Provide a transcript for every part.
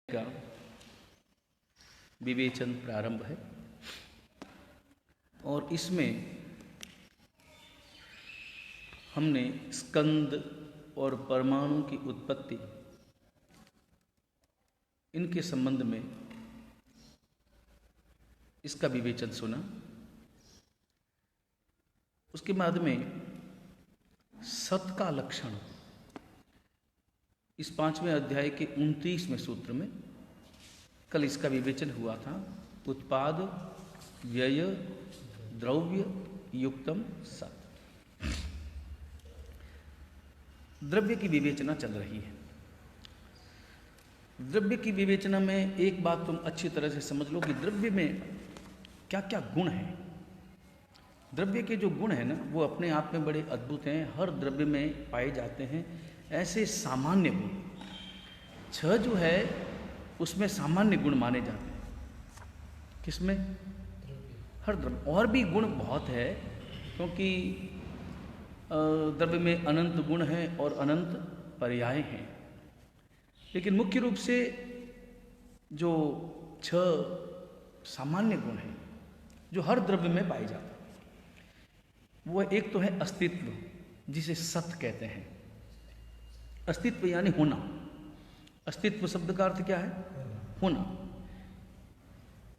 का विवेचन प्रारंभ है और इसमें हमने स्कंद और परमाणु की उत्पत्ति इनके संबंध में इसका विवेचन सुना। उसके बाद में सत का लक्षण इस 5वें अध्याय के 29वें सूत्र में कल इसका विवेचन हुआ था। उत्पाद व्यय द्रव्य युक्तम सत। द्रव्य की विवेचना चल रही है। द्रव्य की विवेचना में एक बात तुम अच्छी तरह से समझ लो कि द्रव्य में क्या क्या गुण हैं। द्रव्य के जो गुण हैं ना, वो अपने आप में बड़े अद्भुत हैं, हर द्रव्य में पाए जाते हैं। ऐसे सामान्य गुण 6 जो है उसमें सामान्य गुण माने जाते हैं। किसमें? हर द्रव्य। और भी गुण बहुत है, क्योंकि द्रव्य में अनंत गुण हैं और अनंत पर्याय हैं, लेकिन मुख्य रूप से जो 6 सामान्य गुण हैं जो हर द्रव्य में पाए जाते हैं, वो एक तो है अस्तित्व, जिसे सत कहते हैं। अस्तित्व यानी होना। अस्तित्व शब्द का अर्थ क्या है? होना।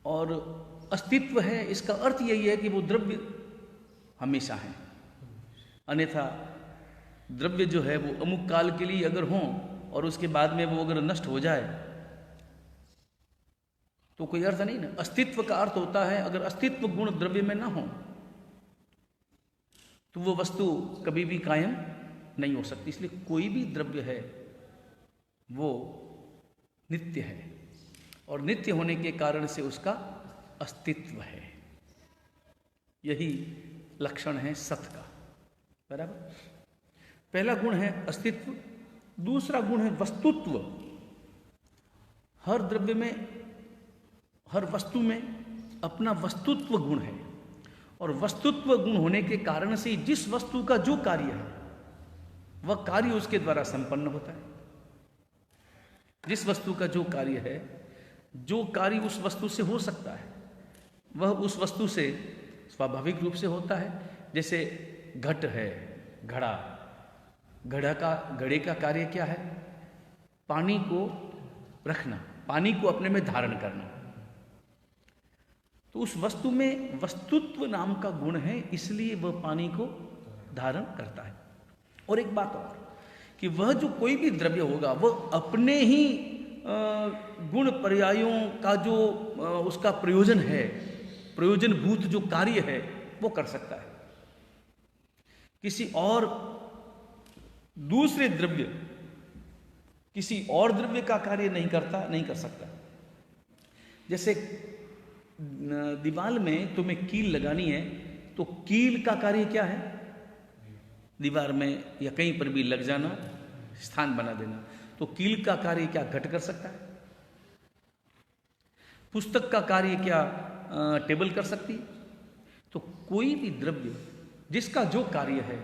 और अस्तित्व है, इसका अर्थ यही है कि वो द्रव्य हमेशा है। अन्यथा द्रव्य जो है वो अमुक काल के लिए अगर हो और उसके बाद में वो अगर नष्ट हो जाए तो कोई अर्थ नहीं ना। अस्तित्व का अर्थ होता है, अगर अस्तित्व गुण द्रव्य में ना हो तो वो वस्तु कभी भी कायम नहीं हो सकती। इसलिए कोई भी द्रव्य है वो नित्य है, और नित्य होने के कारण से उसका अस्तित्व है। यही लक्षण है सत का। बराबर। पहला गुण है अस्तित्व, दूसरा गुण है वस्तुत्व। हर द्रव्य में, हर वस्तु में अपना वस्तुत्व गुण है, और वस्तुत्व गुण होने के कारण से जिस वस्तु का जो कार्य है वह कार्य उसके द्वारा संपन्न होता है। जिस वस्तु का जो कार्य है, जो कार्य उस वस्तु से हो सकता है, वह उस वस्तु से स्वाभाविक रूप से होता है। जैसे घट है, घड़ा। घड़े का कार्य क्या है? पानी को रखना, पानी को अपने में धारण करना। तो उस वस्तु में वस्तुत्व नाम का गुण है, इसलिए वह पानी को धारण करता है। और एक बात और, कि वह जो कोई भी द्रव्य होगा वह अपने ही गुण पर्यायों का जो उसका प्रयोजन है, प्रयोजनभूत जो कार्य है वो कर सकता है। किसी और दूसरे द्रव्य किसी और द्रव्य का कार्य नहीं कर सकता। जैसे दीवार में तुम्हें कील लगानी है, तो कील का कार्य क्या है? दीवार में या कहीं पर भी लग जाना, स्थान बना देना। तो कील का कार्य क्या घट कर सकता है? पुस्तक का कार्य क्या टेबल कर सकती है? तो कोई भी द्रव्य जिसका जो कार्य है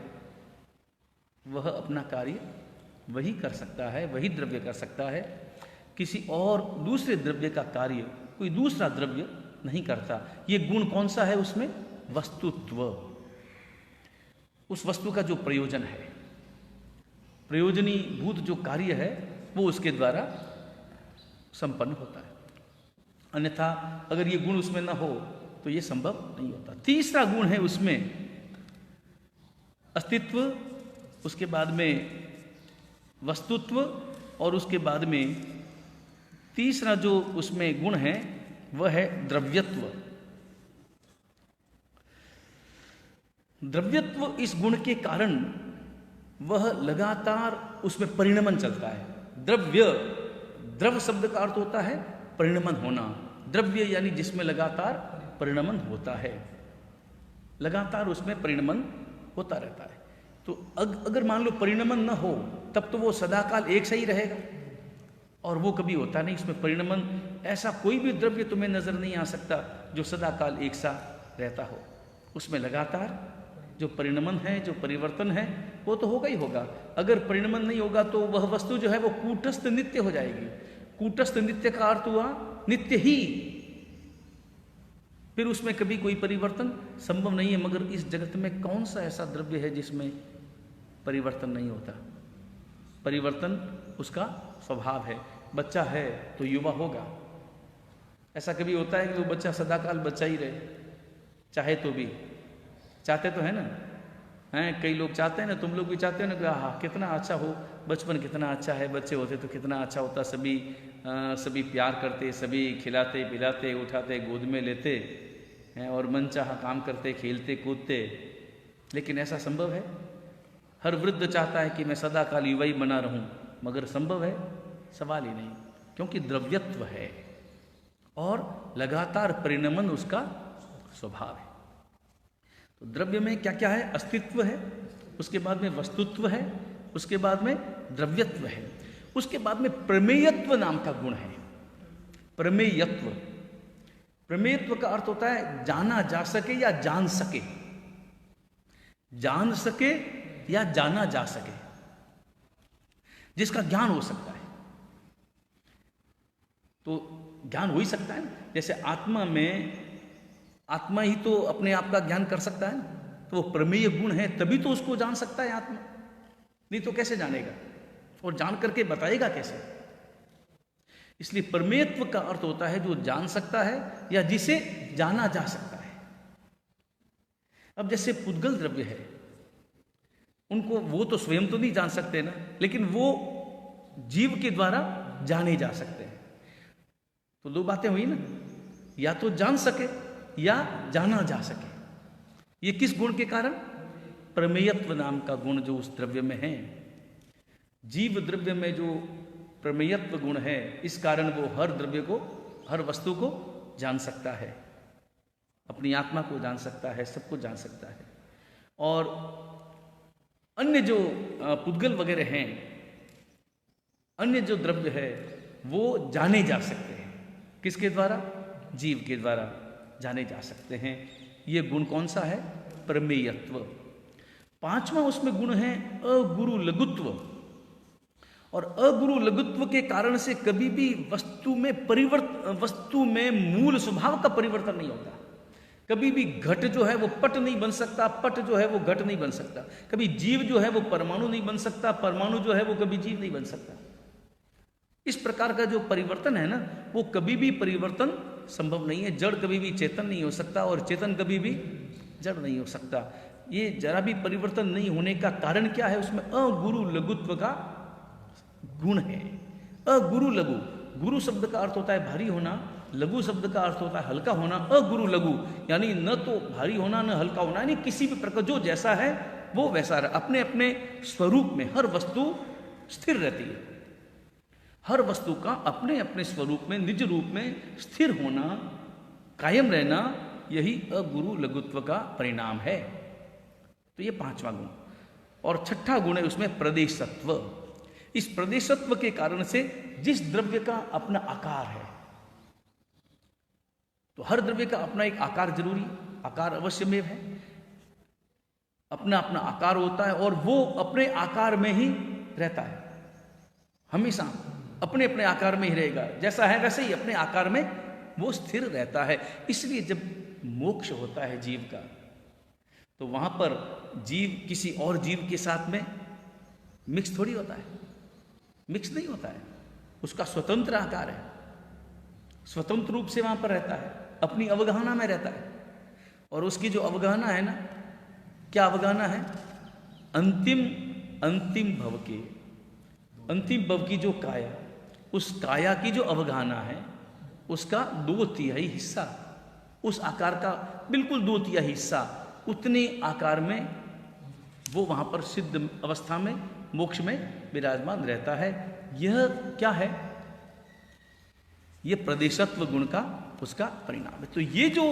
वह अपना कार्य वही कर सकता है, वही द्रव्य कर सकता है। किसी और दूसरे द्रव्य का कार्य कोई दूसरा द्रव्य नहीं करता। ये गुण कौन सा है उसमें? वस्तुत्व। उस वस्तु का जो प्रयोजन है, प्रयोजनी भूत जो कार्य है, वो उसके द्वारा संपन्न होता है। अन्यथा अगर ये गुण उसमें ना हो तो ये संभव नहीं होता। तीसरा गुण है उसमें अस्तित्व, उसके बाद में वस्तुत्व, और उसके बाद में तीसरा जो उसमें गुण है वह है द्रव्यत्व। द्रव्यत्व इस गुण के कारण वह लगातार उसमें परिणमन चलता है। द्रव शब्द का अर्थ होता है परिणमन होना। द्रव्य यानी जिसमें लगातार परिणमन होता है, लगातार उसमें परिणमन होता रहता है। तो अगर मान लो परिणमन न हो तब तो वो सदाकाल एक सही रहेगा, और वो कभी होता नहीं। इसमें परिणमन, ऐसा कोई भी द्रव्य तुम्हें नजर नहीं आ सकता जो सदाकाल एक सा रहता हो। उसमें लगातार जो परिणमन है, जो परिवर्तन है, वो तो होगा ही होगा। अगर परिणमन नहीं होगा तो वह वस्तु जो है वो कूटस्थ नित्य हो जाएगी। कूटस्थ नित्य का अर्थ हुआ नित्य ही, फिर उसमें कभी कोई परिवर्तन संभव नहीं है। मगर इस जगत में कौन सा ऐसा द्रव्य है जिसमें परिवर्तन नहीं होता? परिवर्तन उसका स्वभाव है। बच्चा है तो युवा होगा। ऐसा कभी होता है कि वो बच्चा सदाकाल बच्चा ही रहे, चाहे तो भी? चाहते तो है ना, हैं? कई लोग चाहते हैं ना, तुम लोग भी चाहते हो ना कि हाँ कितना अच्छा हो, बचपन कितना अच्छा है, बच्चे होते तो कितना अच्छा होता, सभी प्यार करते, सभी खिलाते पिलाते उठाते गोद में लेते हैं और मनचाहा काम करते, खेलते कूदते। लेकिन ऐसा संभव है? हर वृद्ध चाहता है कि मैं सदाकाल युवा ही बना रहूं, मगर संभव है? सवाल ही नहीं, क्योंकि द्रव्यत्व है और लगातार परिणमन उसका स्वभाव है। तो द्रव्य में क्या क्या है? अस्तित्व है, उसके बाद में वस्तुत्व है, उसके बाद में द्रव्यत्व है, उसके बाद में प्रमेयत्व नाम का गुण है। प्रमेयत्व, प्रमेयत्व का अर्थ होता है जाना जा सके या जान सके, जान सके या जाना जा सके, जिसका ज्ञान हो सकता है। तो ज्ञान हो ही सकता है ना, जैसे आत्मा में, आत्मा ही तो अपने आप का ज्ञान कर सकता है ना, तो वो प्रमेय गुण है तभी तो उसको जान सकता है आत्मा, नहीं तो कैसे जानेगा और जान करके बताएगा कैसे? इसलिए प्रमेयत्व का अर्थ होता है जो जान सकता है या जिसे जाना जा सकता है। अब जैसे पुद्गल द्रव्य है, उनको वो तो स्वयं तो नहीं जान सकते ना, लेकिन वो जीव के द्वारा जाने जा सकते हैं। तो दो बातें हुई ना, या तो जान सके या जाना जा सके। ये किस गुण के कारण? प्रमेयत्व नाम का गुण जो उस द्रव्य में है। जीव द्रव्य में जो प्रमेयत्व गुण है, इस कारण वो हर द्रव्य को, हर वस्तु को जान सकता है, अपनी आत्मा को जान सकता है, सबको जान सकता है। और अन्य जो पुद्गल वगैरह हैं, अन्य जो द्रव्य है वो जाने जा सकते हैं। किसके द्वारा? जीव के द्वारा जाने जा सकते हैं। ये गुण कौन सा है? प्रमेयत्व। पांचवा उसमें गुण है अगुरु लघुत्व। और अगुरु लघुत्व के कारण से कभी भी वस्तु में मूल स्वभाव का परिवर्तन नहीं होता। कभी भी घट जो है वो पट नहीं बन सकता, पट जो है वो घट नहीं बन सकता। कभी जीव जो है वो परमाणु नहीं बन सकता, परमाणु जो है वो कभी जीव नहीं बन सकता। इस प्रकार का जो परिवर्तन है ना, वो कभी भी परिवर्तन संभव नहीं है। जड़ कभी भी चेतन नहीं हो सकता और चेतन कभी भी जड़ नहीं हो सकता। ये जरा भी परिवर्तन नहीं होने का कारण क्या है? उसमें अगुरु लघुत्व का गुण है। अगुरु लघु, गुरु शब्द का अर्थ होता है भारी होना, लघु शब्द का अर्थ होता है हल्का होना। अगुरु लघु यानी न तो भारी होना न हल्का होना, यानी किसी भी प्रकार जो जैसा है वो वैसा रहे। अपने अपने स्वरूप में हर वस्तु स्थिर रहती है। हर वस्तु का अपने अपने स्वरूप में, निज रूप में स्थिर होना, कायम रहना, यही अगुरु लघुत्व का परिणाम है। तो ये पांचवा गुण। और छठा गुण है उसमें प्रदेशत्व। इस प्रदेशत्व के कारण से जिस द्रव्य का अपना आकार है, तो हर द्रव्य का अपना एक आकार जरूरी, आकार अवश्यमेव है, अपना अपना आकार होता है और वो अपने आकार में ही रहता है, हमेशा अपने अपने आकार में ही रहेगा। जैसा है वैसे ही अपने आकार में वो स्थिर रहता है। इसलिए जब मोक्ष होता है जीव का, तो वहां पर जीव किसी और जीव के साथ में मिक्स थोड़ी होता है, मिक्स नहीं होता है। उसका स्वतंत्र आकार है, स्वतंत्र रूप से वहां पर रहता है, अपनी अवगाहना में रहता है। और उसकी जो अवगाहना है ना, क्या अवगाहना है? अंतिम भव के, अंतिम भव की जो काया, उस काया की जो अवगाहना है, उसका 2/3 हिस्सा, उस आकार का बिल्कुल 2/3 हिस्सा, उतने आकार में वो वहां पर सिद्ध अवस्था में, मोक्ष में विराजमान रहता है। यह क्या है? यह प्रदेशत्व गुण का उसका परिणाम है। तो ये जो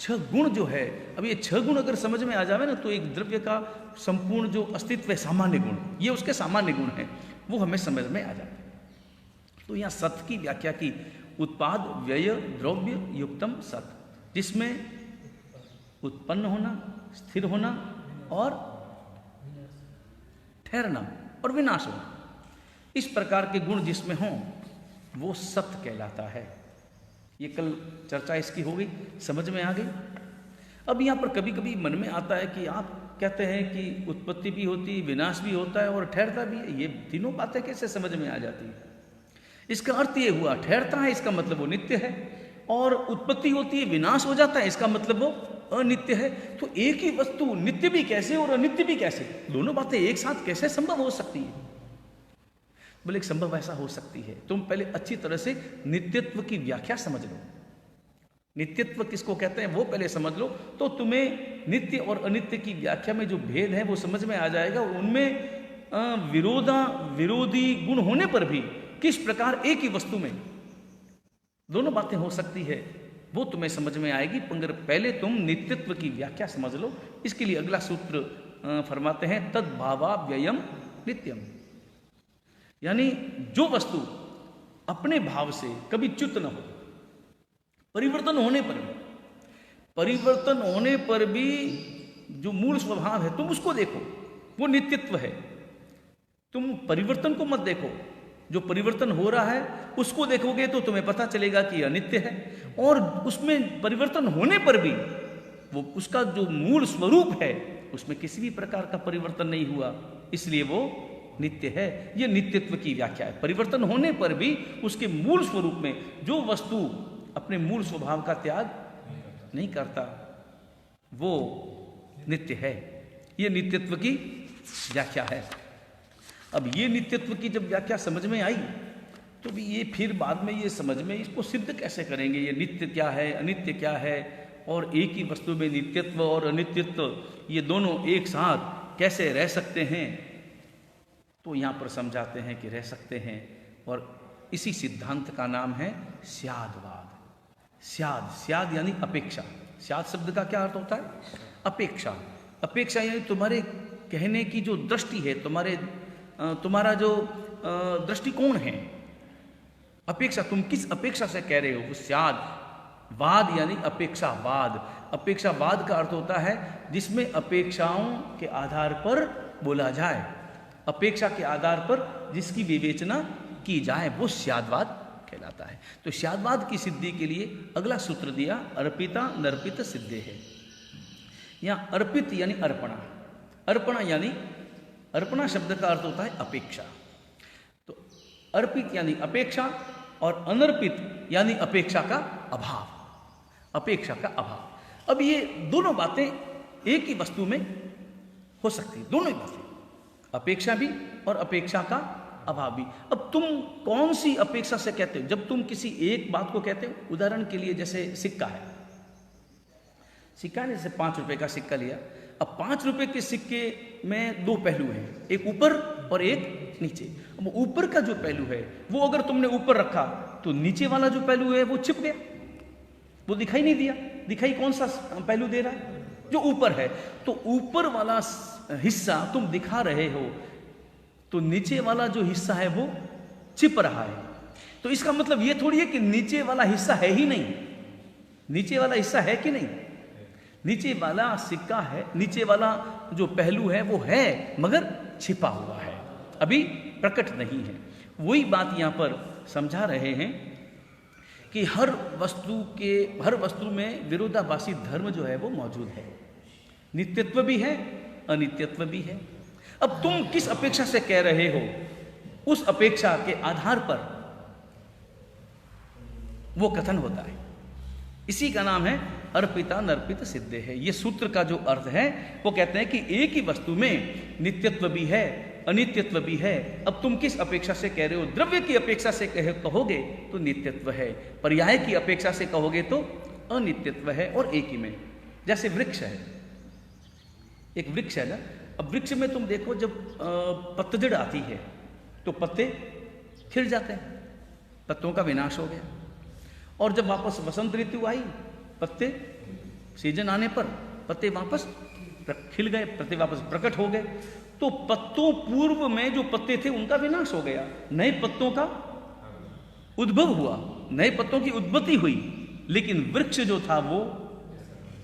6 गुण जो है, अब ये 6 गुण अगर समझ में आ जावे ना, तो एक द्रव्य का संपूर्ण जो अस्तित्व है, सामान्य गुण, ये उसके सामान्य गुण है, वो हमें समझ में आ जाते हैं। तो यहाँ सत की व्याख्या की, उत्पाद व्यय द्रव्य युक्तम सत, जिसमें उत्पन्न होना, स्थिर होना और ठहरना और विनाश होना, इस प्रकार के गुण जिसमें हों, वो सत कहलाता है। ये कल चर्चा इसकी हो गई, समझ में आ गई। अब यहाँ पर कभी कभी मन में आता है कि आप कहते हैं कि उत्पत्ति भी होती, विनाश भी होता है और ठहरता भी है, ये तीनों बातें कैसे समझ में आ जाती है? इसका अर्थ ये हुआ, ठहरता है इसका मतलब वो नित्य है, और उत्पत्ति होती है, विनाश हो जाता है, इसका मतलब वो अनित्य है। तो एक ही वस्तु नित्य भी कैसे और अनित्य भी कैसे, दोनों बातें एक साथ कैसे संभव हो सकती है? बोले संभव ऐसा हो सकती है, तुम पहले अच्छी तरह से नित्यत्व की व्याख्या समझ लो। नित्यत्व किसको कहते हैं वो पहले समझ लो, तो तुम्हें नित्य और अनित्य की व्याख्या में जो भेद है वो समझ में आ जाएगा। उनमें विरोधी गुण होने पर भी किस प्रकार एक ही वस्तु में दोनों बातें हो सकती है वो तुम्हें समझ में आएगी, मगर पहले तुम नित्यत्व की व्याख्या समझ लो। इसके लिए अगला सूत्र फरमाते हैं, तद्भावाव्ययम नित्यम, यानी जो वस्तु अपने भाव से कभी च्युत न हो, परिवर्तन होने पर भी जो मूल स्वभाव है तुम उसको देखो, वो नित्यत्व है। तुम परिवर्तन को मत देखो, जो परिवर्तन हो रहा है उसको देखोगे तो तुम्हें पता चलेगा कि अनित्य है, और उसमें परिवर्तन होने पर भी वो उसका जो मूल स्वरूप है उसमें किसी भी प्रकार का परिवर्तन नहीं हुआ, इसलिए वो नित्य है। ये नित्यत्व की व्याख्या है। परिवर्तन होने पर भी उसके मूल स्वरूप में जो वस्तु अपने मूल स्वभाव का त्याग नहीं करता वो नित्य है। ये नित्यत्व की व्याख्या है। अब ये नित्यत्व की जब व्याख्या समझ में आई तो भी ये फिर बाद में ये समझ में इसको सिद्ध कैसे करेंगे, ये नित्य क्या है, अनित्य क्या है, और एक ही वस्तु में नित्यत्व और अनित्यत्व ये दोनों एक साथ कैसे रह सकते हैं। तो यहाँ पर समझाते हैं कि रह सकते हैं, और इसी सिद्धांत का नाम है स्यादवाद। स्याद यानी अपेक्षा। स्याद शब्द का क्या अर्थ होता है? अपेक्षा। अपेक्षा यानी तुम्हारे कहने की जो दृष्टि है, तुम्हारा जो दृष्टिकोण है, अपेक्षा, तुम किस अपेक्षा से कह रहे हो, वो स्याद। वाद यानी अपेक्षावाद। अपेक्षावाद का अर्थ होता है जिसमें अपेक्षाओं के आधार पर बोला जाए, अपेक्षा के आधार पर जिसकी विवेचना की जाए, वो स्यादवाद कहलाता है। तो स्यादवाद की सिद्धि के लिए अगला सूत्र दिया, अर्पिता नर्पित सिद्धे है। यहाँ अर्पित यानी अर्पणा, अर्पणा यानी अर्पणा शब्द का अर्थ होता है अपेक्षा। तो अर्पित यानी अपेक्षा और अनर्पित यानी अपेक्षा का अभाव, अपेक्षा का अभाव। अब ये दोनों बातें एक ही वस्तु में हो सकती है, दोनों ही बातें, अपेक्षा भी और अपेक्षा का अभाव भी। अब तुम कौन सी अपेक्षा से कहते हो? जब तुम किसी एक बात को कहते हो, उदाहरण के लिए जैसे सिक्का है, सिक्का ने जैसे 5 रुपए का सिक्का लिया। अब 5 रुपए के सिक्के में 2 पहलू हैं, एक ऊपर और एक नीचे। अब ऊपर का जो पहलू है वो अगर तुमने ऊपर रखा तो नीचे वाला जो पहलू है वो छिप गया, वो दिखाई नहीं दिया। दिखाई कौन सा पहलू दे रहा है? जो ऊपर है। तो ऊपर वाला हिस्सा तुम दिखा रहे हो, तो नीचे वाला जो हिस्सा है वो छिप रहा है। तो इसका मतलब ये थोड़ी है कि नीचे वाला हिस्सा है ही नहीं। नीचे वाला हिस्सा है कि नहीं? नीचे वाला सिक्का है, नीचे वाला जो पहलू है वो है, मगर छिपा हुआ है, अभी प्रकट नहीं है। वही बात यहाँ पर समझा रहे हैं कि हर वस्तु में विरोधाभासी धर्म जो है वो मौजूद है। नित्यत्व भी है, अनित्यत्व भी है। अब तुम किस अपेक्षा से कह रहे हो, उस अपेक्षा के आधार पर वो कथन होता है। इसी का नाम है अर्पिता नर्पित सिद्धे है। ये सूत्र का जो अर्थ है वो कहते हैं कि एक ही वस्तु में नित्यत्व भी है, अनित्यत्व भी है। अब तुम किस अपेक्षा से कह रहे हो? द्रव्य की अपेक्षा से कहोगे तो नित्यत्व है, पर्याय की अपेक्षा से कहोगे तो अनित्यत्व है, और एक ही में। जैसे वृक्ष है, एक वृक्ष है ना। अब वृक्ष में तुम देखो, जब पतझड़ आती है तो पत्ते खिल जाते हैं, पत्तों का विनाश हो गया। और जब वापस वसंत ऋतु आई, पत्ते सीजन आने पर पत्ते वापस खिल गए, पत्ते वापस प्रकट हो गए। तो पत्तों पूर्व में जो पत्ते थे उनका विनाश हो गया, नए पत्तों का उद्भव हुआ, नए पत्तों की उत्पत्ति हुई, लेकिन वृक्ष जो था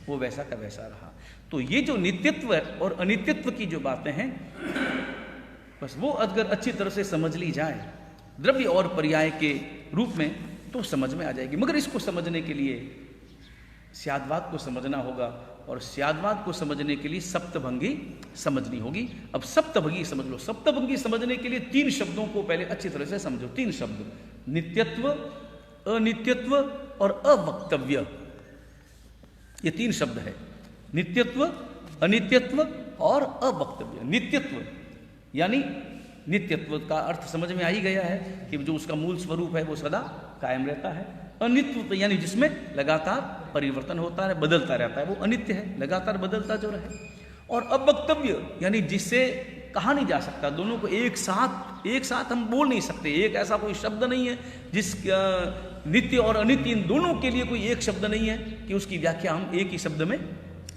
वो वैसा का वैसा रहा। तो ये जो नित्यत्व और अनित्यत्व की जो बातें हैं, बस वो अगर अच्छी तरह से समझ ली जाए, द्रव्य और पर्याय के रूप में, तो समझ में आ जाएगी। मगर इसको समझने के लिए स्याद्वाद को समझना होगा, और स्याद्वाद को समझने के लिए सप्तभंगी समझनी होगी। अब सप्तभंगी समझ लो। सप्तभंगी समझने के लिए 3 शब्दों को पहले अच्छी तरह से समझो। 3 शब्द, नित्यत्व, अनित्यत्व और अवक्तव्य। ये 3 शब्द है, नित्यत्व, अनित्यत्व और अवक्तव्य। नित्यत्व यानी नित्यत्व का अर्थ समझ में आ ही गया है कि जो उसका मूल स्वरूप है वो सदा कायम रहता है। अनित्य यानी जिसमें लगातार परिवर्तन होता है, बदलता रहता है, वो अनित्य है, लगातार बदलता जो रहे। और अवक्तव्य यानी जिससे कहा नहीं जा सकता, दोनों को एक साथ हम बोल नहीं सकते। एक ऐसा कोई शब्द नहीं है जिस नित्य और अनित्य इन दोनों के लिए कोई एक शब्द नहीं है कि उसकी व्याख्या हम एक ही शब्द में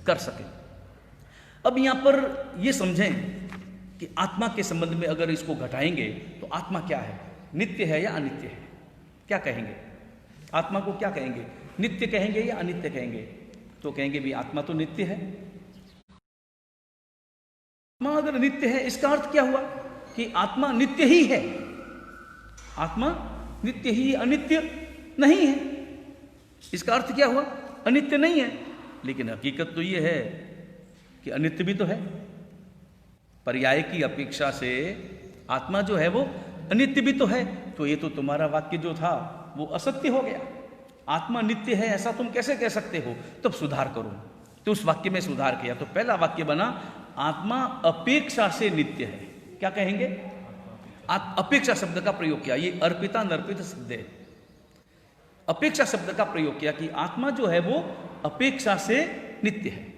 कर सकें। अब यहां पर यह समझें कि आत्मा के संबंध में अगर इसको घटाएंगे तो आत्मा क्या है, नित्य है या अनित्य है? क्या कहेंगे? आत्मा को क्या कहेंगे? नित्य कहेंगे या अनित्य कहेंगे? तो कहेंगे भी आत्मा तो नित्य है। आत्मा अगर नित्य है, इसका अर्थ क्या हुआ कि आत्मा नित्य ही है। आत्मा नित्य ही, अनित्य नहीं है। इसका अर्थ क्या हुआ? अनित्य नहीं है। लेकिन हकीकत तो यह है कि अनित्य भी तो है। पर्याय की अपेक्षा से आत्मा जो है वो अनित्य भी तो है। तो ये तो तुम्हारा वाक्य जो था वो असत्य हो गया। आत्मा नित्य है ऐसा तुम कैसे कह सकते हो? तब सुधार करो। तो उस वाक्य में सुधार किया तो पहला वाक्य बना, आत्मा अपेक्षा से नित्य है। क्या कहेंगे? अपेक्षा शब्द का प्रयोग किया। ये अर्पिता नर्पित शब्द है। अपेक्षा शब्द का प्रयोग किया कि आत्मा जो है वो अपेक्षा से नित्य है।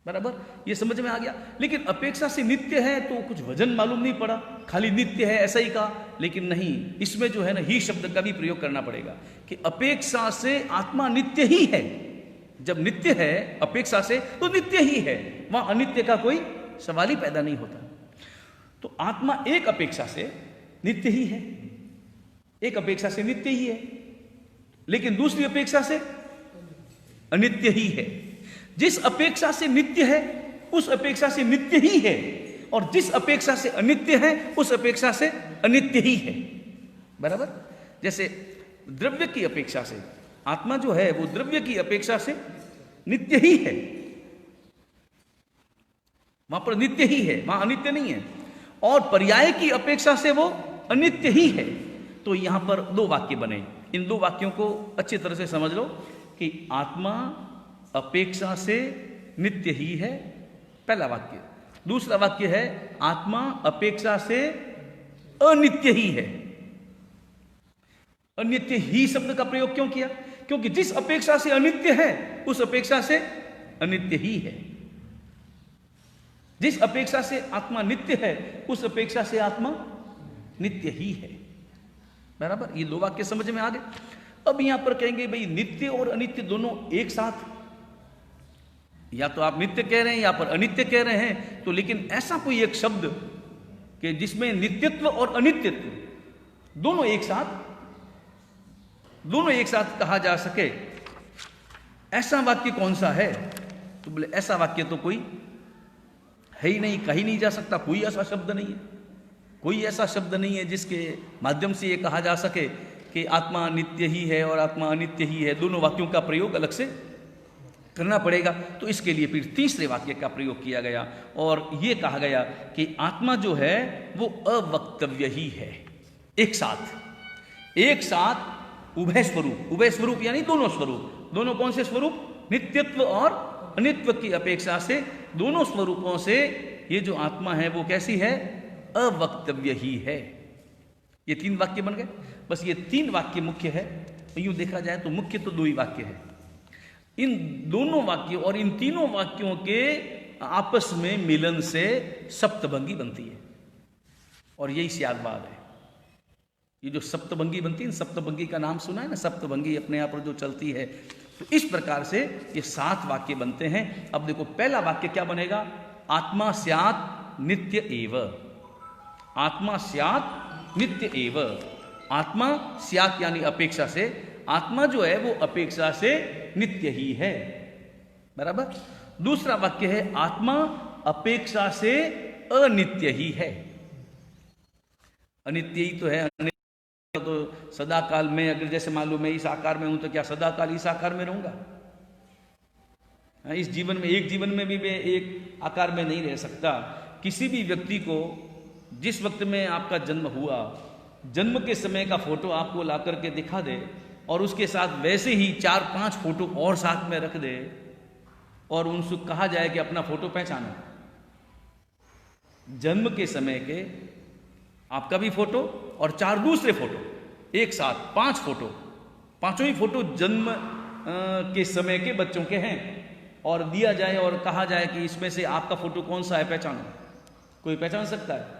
बराबर, ये समझ में आ गया। लेकिन अपेक्षा से नित्य है तो कुछ वजन मालूम नहीं पड़ा, खाली नित्य है ऐसा ही कहा। लेकिन नहीं, इसमें जो है ना ही शब्द का भी प्रयोग करना पड़ेगा कि अपेक्षा से आत्मा नित्य ही है। जब नित्य है अपेक्षा से तो नित्य ही है, वहां अनित्य का कोई सवाल ही पैदा नहीं होता। तो आत्मा एक अपेक्षा से नित्य ही है, एक अपेक्षा से नित्य ही है, लेकिन दूसरी अपेक्षा से अनित्य ही है। जिस अपेक्षा से नित्य है उस अपेक्षा से नित्य ही है, और जिस अपेक्षा से अनित्य है उस अपेक्षा से अनित्य ही है। बराबर, जैसे द्रव्य की अपेक्षा से आत्मा जो है वो द्रव्य की अपेक्षा से नित्य ही है, वहां पर नित्य ही है, वहां अनित्य नहीं है। और पर्याय की अपेक्षा से वो अनित्य ही है। तो यहां पर 2 वाक्य बने। इन 2 वाक्यों को अच्छी तरह से समझ लो कि आत्मा अपेक्षा से नित्य ही है, पहला वाक्य। दूसरा वाक्य है आत्मा अपेक्षा से अनित्य ही है। अनित्य ही शब्द का प्रयोग क्यों किया? क्योंकि जिस अपेक्षा से अनित्य है उस अपेक्षा से अनित्य ही है। जिस अपेक्षा से आत्मा नित्य है उस अपेक्षा से आत्मा नित्य ही है। बराबर, ये 2 वाक्य समझ में आ गए। अब यहां पर कहेंगे भाई नित्य और अनित्य दोनों एक साथ, या तो आप नित्य कह रहे हैं या पर अनित्य कह रहे हैं, तो लेकिन ऐसा कोई एक शब्द कि जिसमें नित्यत्व और अनित्यत्व दोनों एक साथ कहा जा सके, ऐसा वाक्य कौन सा है? तो बोले ऐसा वाक्य तो कोई है ही नहीं, कहीं नहीं जा सकता। कोई ऐसा शब्द नहीं है, कोई ऐसा शब्द नहीं है जिसके माध्यम से ये कहा जा सके कि आत्मा नित्य ही है और आत्मा अनित्य ही है। दोनों वाक्यों का प्रयोग अलग से करना पड़ेगा। तो इसके लिए फिर तीसरे वाक्य का प्रयोग किया गया और ये कहा गया कि आत्मा जो है वो अवक्तव्य ही है। एक साथ उभय स्वरूप यानी दोनों स्वरूप। दोनों कौन से स्वरूप? नित्यत्व और अनित्व की अपेक्षा से दोनों स्वरूपों से ये जो आत्मा है वो कैसी है? अवक्तव्य ही है। ये 3 वाक्य बन गए। बस ये 3 वाक्य मुख्य है। यूं देखा जाए तो मुख्य तो 2 ही वाक्य है। इन दोनों वाक्यों और इन तीनों वाक्यों के आपस में मिलन से सप्तभंगी बनती है, और यही स्याद्वाद है। ये जो सप्तभंगी बनती है, इन सप्तभंगी का नाम सुना है ना? सप्तभंगी अपने आप पर जो चलती है, तो इस प्रकार से ये 7 वाक्य बनते हैं। अब देखो पहला वाक्य क्या बनेगा? आत्मा स्यात् नित्य एव। आत्मा स्यात् नित्य एव। आत्मा स्यात् यानी अपेक्षा से, आत्मा जो है वो अपेक्षा से नित्य ही है। बराबर। दूसरा वाक्य है आत्मा अपेक्षा से अनित्य ही है। अनित्य ही तो है। तो सदा काल में, अगर जैसे मान लो मैं इस आकार में हूं तो क्या सदा काल इस आकार में रहूंगा? इस जीवन में, एक जीवन में भी मैं एक आकार में नहीं रह सकता। किसी भी व्यक्ति को जिस वक्त में आपका जन्म हुआ, जन्म के समय का फोटो आपको ला करके दिखा दे और उसके साथ वैसे ही 4-5 फोटो और साथ में रख दे और उनसे कहा जाए कि अपना फोटो पहचानो, जन्म के समय के आपका भी फोटो और 4 दूसरे फोटो एक साथ, 5 फोटो, पांचों ही फोटो जन्म के समय के बच्चों के हैं और दिया जाए और कहा जाए कि इसमें से आपका फोटो कौन सा है, पहचानो। कोई पहचान सकता है?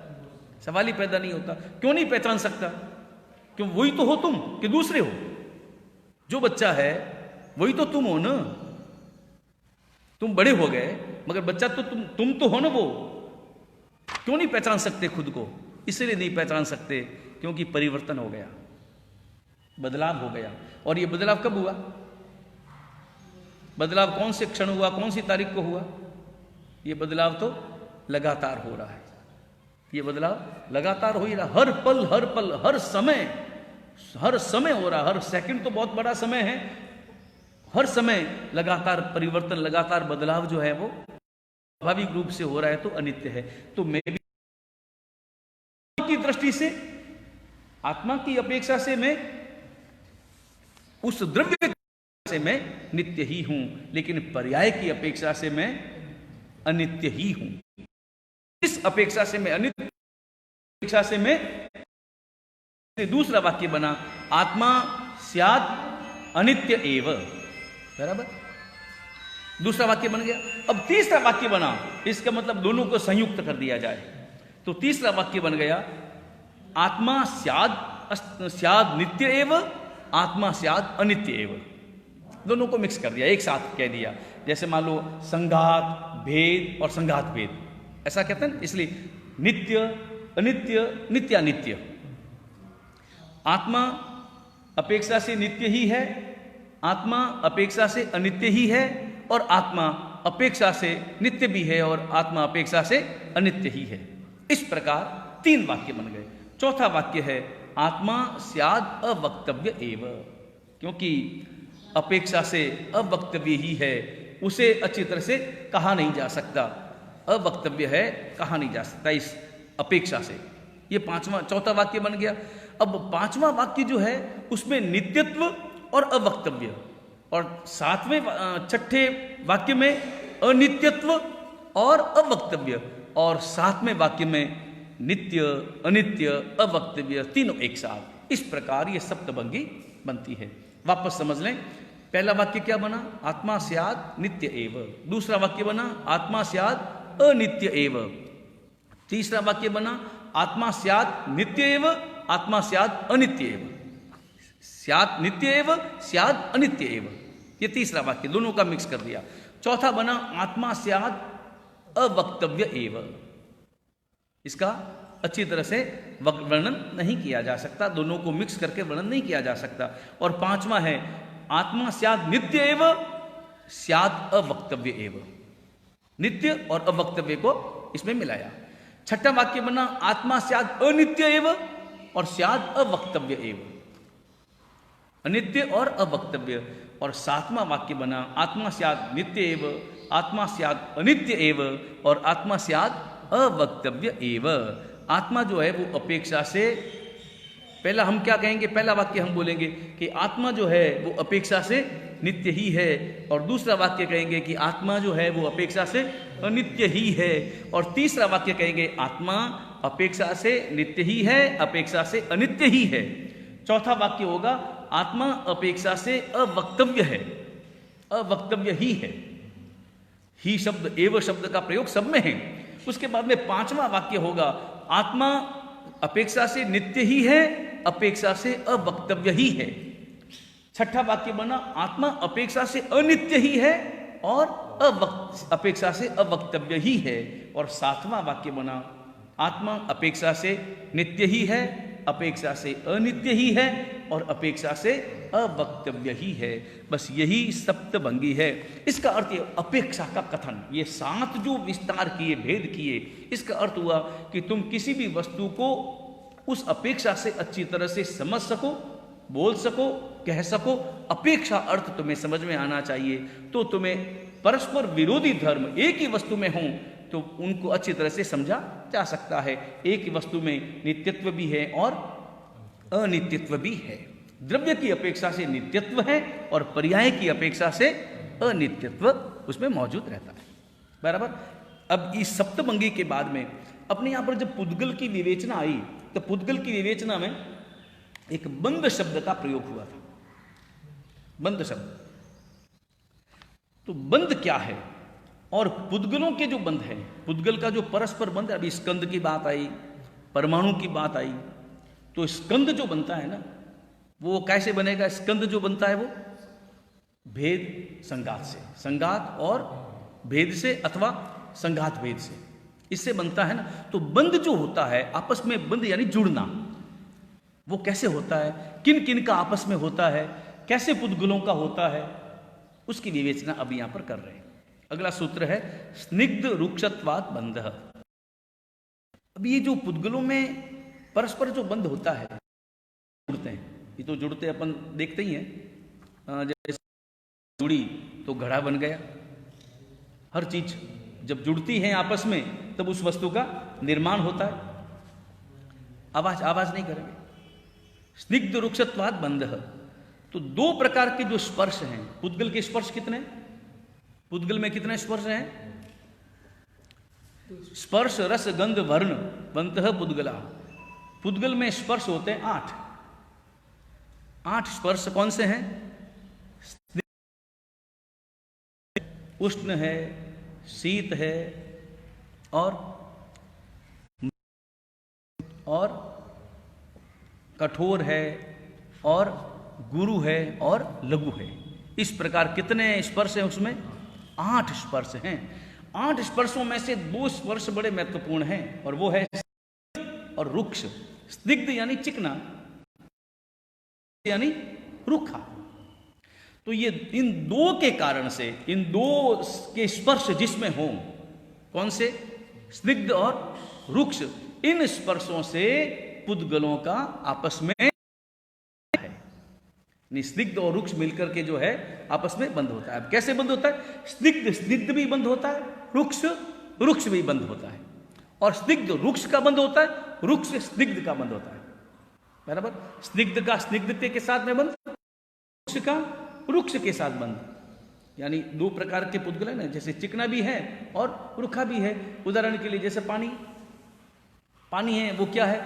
सवाल ही पैदा नहीं होता। क्यों नहीं पहचान सकता? क्यों? वही तो हो तुम कि दूसरे हो? जो बच्चा है वही तो तुम हो ना। तुम बड़े हो गए मगर बच्चा तो तुम तो हो ना। वो क्यों नहीं पहचान सकते खुद को? इसलिए नहीं पहचान सकते क्योंकि परिवर्तन हो गया, बदलाव हो गया। और ये बदलाव कब हुआ? बदलाव कौन से क्षण हुआ, कौन सी तारीख को हुआ? ये बदलाव तो लगातार हो रहा है। ये बदलाव लगातार हो ही रहा, हर पल हर समय हो रहा। हर सेकंड तो बहुत बड़ा समय है, हर समय लगातार परिवर्तन, लगातार बदलाव जो है वो स्वाभाविक रूप से हो रहा है, तो अनित्य है। तो मैं भी की दृष्टि से, आत्मा की अपेक्षा से मैं उस द्रव्य से मैं नित्य ही हूं, लेकिन पर्याय की अपेक्षा से मैं अनित्य ही हूं। इस अपेक्षा से मैं अनित्य, अपेक्षा से मैं, दूसरा वाक्य बना आत्मा स्यात् अनित्य एव, बराबर, दूसरा वाक्य बन गया। अब तीसरा वाक्य बना, इसका मतलब दोनों को संयुक्त कर दिया जाए तो तीसरा वाक्य बन गया आत्मा स्यात् नित्य एव, आत्मा स्यात् अनित्य एव। दोनों को मिक्स कर दिया, एक साथ कह दिया। जैसे मान लो संघात भेद और संघात भेद, ऐसा कहते हैं। इसलिए नित्य अनित्य, नित्यानित्य। आत्मा अपेक्षा से नित्य ही है, आत्मा अपेक्षा से अनित्य ही है, और आत्मा अपेक्षा से नित्य भी है और आत्मा अपेक्षा से अनित्य ही है। इस प्रकार 3 वाक्य बन गए। चौथा वाक्य है आत्मा स्याद् अवक्तव्य एव, क्योंकि अपेक्षा से अवक्तव्य ही है, उसे अच्छी तरह से कहा नहीं जा सकता। अवक्तव्य है, कहा नहीं जा सकता इस अपेक्षा से। ये चौथा वाक्य बन गया। अब 5वां वाक्य जो है उसमें नित्यत्व और अवक्तव्य, और 6ठे वाक्य में अनित्यत्व और अवक्तव्य, और 7वें वाक्य में नित्य अनित्य अवक्तव्य, तीनों एक साथ। इस प्रकार ये सप्तभंगी बनती है। वापस समझ लें, पहला वाक्य क्या बना? आत्मा स्यात् नित्य एव। दूसरा वाक्य बना आत्मा स्यात् अनित्य एव। तीसरा वाक्य बना आत्मा स्यात् नित्य एव, आत्मा स्यात् अनित्य एव। स्यात् नित्य एव, स्यात् अनित्य एव, ये तीसरा वाक्य, दोनों का मिक्स कर दिया। चौथा बना आत्मा स्यात् अवक्तव्य एव। इसका अच्छी तरह से वर्णन नहीं किया जा सकता, दोनों को मिक्स करके वर्णन नहीं किया जा सकता। और 5वां है आत्मा स्यात् नित्य एव, स्यात् अवक्तव्य एव। नित्य और अवक्तव्य को इसमें मिलाया। 6ठा वाक्य बना आत्मा स्यात् अनित्य एव और स्यात् अवक्तव्य एव, अनित्य और अवक्तव्य। और 7वां वाक्य बना आत्मा स्यात् नित्य एव, आत्मा स्यात् अनित्य एव, और आत्मा स्यात् अवक्तव्य एव। आत्मा जो है वो अपेक्षा से, पहला हम क्या कहेंगे, पहला वाक्य हम बोलेंगे कि आत्मा जो है वो अपेक्षा से नित्य ही है, और दूसरा वाक्य कहेंगे कि आत्मा जो है वो अपेक्षा से अनित्य ही है, और तीसरा वाक्य कहेंगे आत्मा अपेक्षा से नित्य ही है, अपेक्षा से अनित्य ही है। चौथा वाक्य होगा आत्मा अपेक्षा से अवक्तव्य है, अवक्तव्य ही है। ही शब्द, एव शब्द का प्रयोग सब में है। उसके बाद में 5वां वाक्य होगा आत्मा अपेक्षा से नित्य ही है, अपेक्षा से अवक्तव्य ही है। 6ठा वाक्य बना आत्मा अपेक्षा से अनित्य ही है और अपेक्षा से अवक्तव्य ही है। और 7वां वाक्य बना आत्मा अपेक्षा से नित्य ही है, अपेक्षा से अनित्य ही है, और अपेक्षा से अवक्तव्य ही है। बस यही सप्तभंगी है। इसका अर्थ ये अपेक्षा का कथन, ये 7 जो विस्तार किए, भेद किए, इसका अर्थ हुआ कि तुम किसी भी वस्तु को उस अपेक्षा से अच्छी तरह से समझ सको, बोल सको, कह सको। अपेक्षा अर्थ तुम्हें समझ में आना चाहिए। तो तुम्हें परस्पर विरोधी धर्म एक ही वस्तु में हों तो उनको अच्छी तरह से समझा जा सकता है। एक ही वस्तु में नित्यत्व भी है और अनित्यत्व भी है। द्रव्य की अपेक्षा से नित्यत्व है और पर्याय की अपेक्षा से अनित्यत्व उसमें मौजूद रहता है। बराबर। अब इस सप्तभंगी के बाद में अपने यहां पर जब पुद्गल की विवेचना आई तो पुद्गल की विवेचना में एक बंध शब्द का प्रयोग हुआ था। बंध शब्द, तो बंध क्या है और पुद्गलों के जो बंध है, पुद्गल का जो परस्पर बंध है, अभी स्कंद की बात आई, परमाणु की बात आई, तो स्कंद जो बनता है ना वो कैसे बनेगा? स्कंद जो बनता है वो भेद संघात से, संघात और भेद से अथवा संघात भेद से, इससे बनता है ना। तो बंध जो होता है आपस में, बंध यानी जुड़ना, वो कैसे होता है, किन किन का आपस में होता है, कैसे पुद्गलों का होता है, उसकी विवेचना अभी यहां पर कर रहे हैं। अगला सूत्र है स्निग्ध रुक्षत्वात् बंध। अब ये जो पुद्गलों में परस्पर जो बंध होता है, जुड़ते हैं, ये तो जुड़ते अपन देखते ही हैं। जैसे जुड़ी तो घड़ा बन गया। हर चीज जब जुड़ती है आपस में तब उस वस्तु का निर्माण होता है। आवाज नहीं करेंगे। स्निग्ध रुक्षत्वात् बंध। तो दो प्रकार के जो स्पर्श हैं, पुद्गल के स्पर्श कितने, पुद्गल में कितने स्पर्श हैं? स्पर्श रस गंध वर्ण बंतः पुद्गला। पुद्गल में स्पर्श होते हैं 8। 8 स्पर्श कौन से हैं? उष्ण है, शीत है और कठोर है और गुरु है और लघु है। इस प्रकार कितने स्पर्श हैं उसमें? 8 स्पर्श हैं। 8 स्पर्शों में से 2 स्पर्श बड़े महत्वपूर्ण हैं और वो है स्निग्ध और रुक्ष। स्निग्ध यानी चिकना, यानी रूखा। तो ये इन 2 के कारण से, इन 2 के स्पर्श जिसमें हो, कौन से? स्निग्ध और रुक्ष। इन स्पर्शों से पुद्गलों का आपस में है। स्निग्ध और रुक्ष मिलकर के जो है आपस में बंध होता है। अब कैसे बंध होता है? स्निग्ध स्निग्ध भी बंध होता है, रुक्ष रुक्ष भी बंध होता है, और स्निग्ध रुक्ष का बंध होता है, रुक्ष स्निग्ध का बंध होता है। बराबर। स्निग्ध का स्निग्धते के साथ में बंध, रुक्ष का रुक्ष के साथ बंध। यानी 2 प्रकार के पुद्गल है ना, जैसे चिकना भी है और रुखा भी है। उदाहरण के लिए जैसे पानी है, वो क्या है?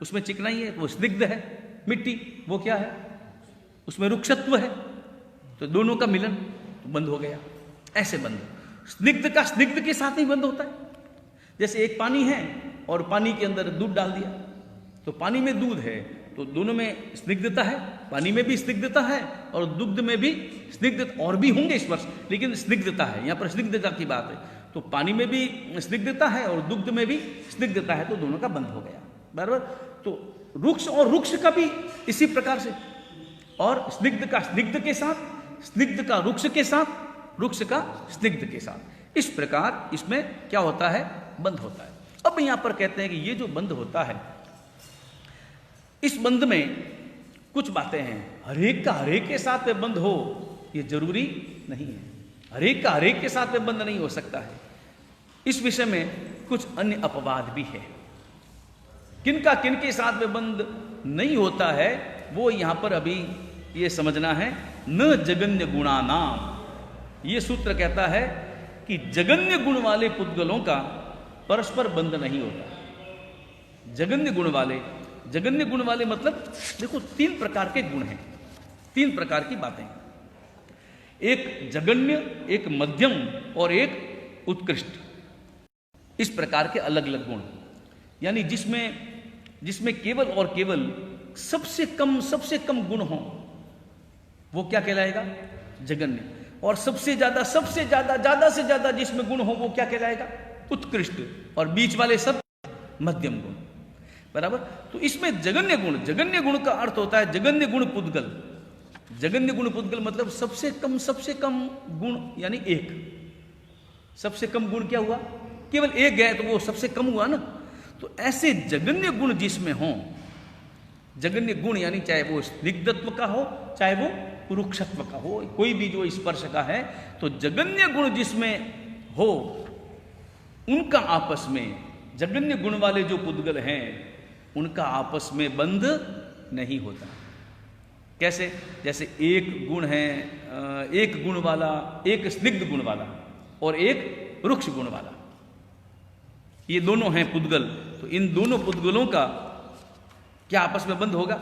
उसमें चिकना ही है, वो स्निग्ध है। मिट्टी, वो क्या है? उसमें रुक्षत्व है। तो दोनों का मिलन तो बंध हो गया। ऐसे बंध स्निग्ध का स्निग्ध के साथ ही बंध होता है। जैसे एक पानी है और पानी के अंदर दूध डाल दिया, तो पानी में दूध है तो दोनों में स्निग्धता है, पानी में भी स्निग्धता है और दुग्ध में भी स्निग्धता, और भी होंगे स्पर्श, लेकिन स्निग्धता है, यहां पर स्निग्धता की बात है। तो पानी में भी स्निग्धता है और दुग्ध में भी स्निग्धता है, तो दोनों का बंध हो गया। बराबर। तो रुक्ष और रुक्ष का भी इसी प्रकार से, और स्निग्ध का स्निग्ध के साथ, स्निग्ध का रुक्ष के साथ, रुक्ष का स्निग्ध के साथ, इस प्रकार इसमें क्या होता है? बंध होता है। अब यहां पर कहते हैं कि ये जो बंध होता है, इस बंध में कुछ बातें हैं। हरेक का हरेक के साथ में बंध हो ये जरूरी नहीं है। हरेक का हरेक के साथ में बंध नहीं हो सकता है। इस विषय में कुछ अन्य अपवाद भी है। किनका किनके साथ में बंध नहीं होता है वो यहां पर अभी ये समझना है। न जगन्य गुणानाम, ये सूत्र कहता है कि जगन्य गुण वाले पुद्गलों का परस्पर बंध नहीं होता। जगन्य गुण वाले, जगन्य गुण वाले मतलब देखो 3 प्रकार के गुण हैं, 3 प्रकार की बातें। एक जगन्य, एक मध्यम और एक उत्कृष्ट। इस प्रकार के अलग अलग गुण, यानी जिसमें केवल और केवल सबसे कम गुण हो वो क्या कहलाएगा? जगन्य। और सबसे ज्यादा से ज्यादा जिसमें गुण हो वो क्या कहलाएगा? उत्कृष्ट। और बीच वाले सब मध्यम गुण। बराबर। तो इसमें जगन्य गुण का अर्थ होता है जगन्य गुण पुद्गल। जगन्य गुण पुद्गल मतलब सबसे कम गुण, यानी 1। सबसे कम गुण क्या हुआ? केवल 1 गए तो वो सबसे कम हुआ ना। तो ऐसे जगन्य गुण जिसमें हों, जगन्य गुण यानी चाहे वो स्निग्धत्व का हो, चाहे वो रुक्षत्व का हो, कोई भी जो स्पर्श का है, तो जगन्य गुण जिसमें हो उनका आपस में, जगन्य गुण वाले जो पुद्गल हैं उनका आपस में बंध नहीं होता। कैसे? जैसे एक गुण है, एक गुण वाला, एक स्निग्ध गुण वाला और एक रुक्ष गुण वाला, ये दोनों हैं पुद्गल, तो इन दोनों पुद्गलों का क्या आपस में बंध होगा?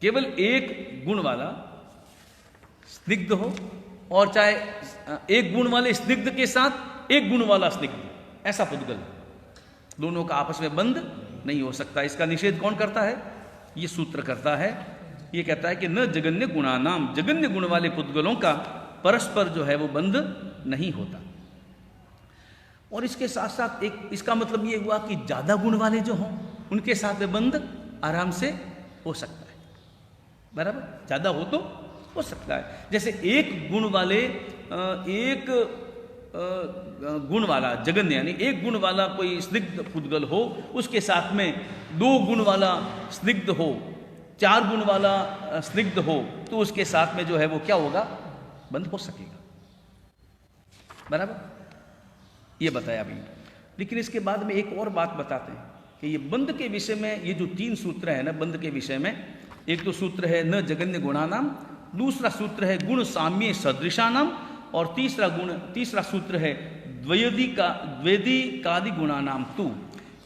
केवल एक गुण वाला स्निग्ध हो और चाहे एक गुण वाले स्निग्ध के साथ एक गुण वाला स्निग्ध, ऐसा पुद्गल, दोनों का आपस में बंध नहीं हो सकता। इसका निषेध कौन करता है? ये सूत्र करता है। ये कहता है कि न जगन्य गुणानाम, जगन्य गुण वाले पुद्गलों का परस्पर जो है वो बंध नहीं होता। और इसके साथ साथ एक इसका मतलब ये हुआ कि ज्यादा गुण वाले जो हों उनके साथ में बंध आराम से हो सकता है, बराबर, ज्यादा हो तो हो सकता है। जैसे एक गुण वाले, एक गुण वाला जगन्य यानी एक गुण वाला कोई स्निग्ध पुद्गल हो, उसके साथ में दो गुण वाला स्निग्ध हो, चार गुण वाला स्निग्ध हो, तो उसके साथ में जो है वो क्या होगा? बंध हो सकेगा, बराबर, ये बताया अभी। लेकिन इसके बाद में एक और बात बताते हैं कि ये बंध के विषय में, ये जो तीन सूत्र है ना बंध के विषय में, एक तो सूत्र है न जगन्य गुणानाम, दूसरा सूत्र है गुण साम्य सदृशानाम, और तीसरा सूत्र है द्वैदिकादि गुणानाम तू।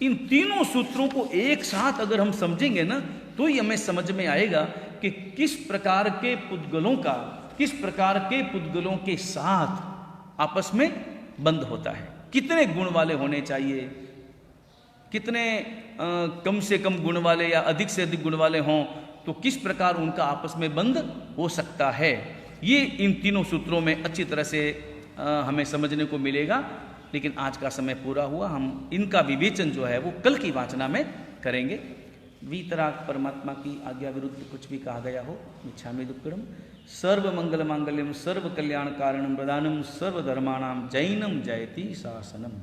इन तीनों सूत्रों को एक साथ अगर हम समझेंगे ना तो ही हमें समझ में आएगा कि किस प्रकार के पुद्गलों का, किस प्रकार के पुद्गलों के साथ आपस में बंध होता है, कितने गुण वाले होने चाहिए, कितने कम से कम गुण वाले या अधिक से अधिक गुण वाले हों तो किस प्रकार उनका आपस में बंध हो सकता है। ये इन तीनों सूत्रों में अच्छी तरह से हमें समझने को मिलेगा। लेकिन आज का समय पूरा हुआ, हम इनका विवेचन जो है वो कल की वाचना में करेंगे। वीतराग परमात्मा की आज्ञा विरुद्ध कुछ भी कहा गया हो, मिच्छामि दुक्कडम। सर्व मंगल मांगल्यम सर्व कल्याण कारणम प्रदानम सर्व धर्माणाम जैनम जयति शासनम।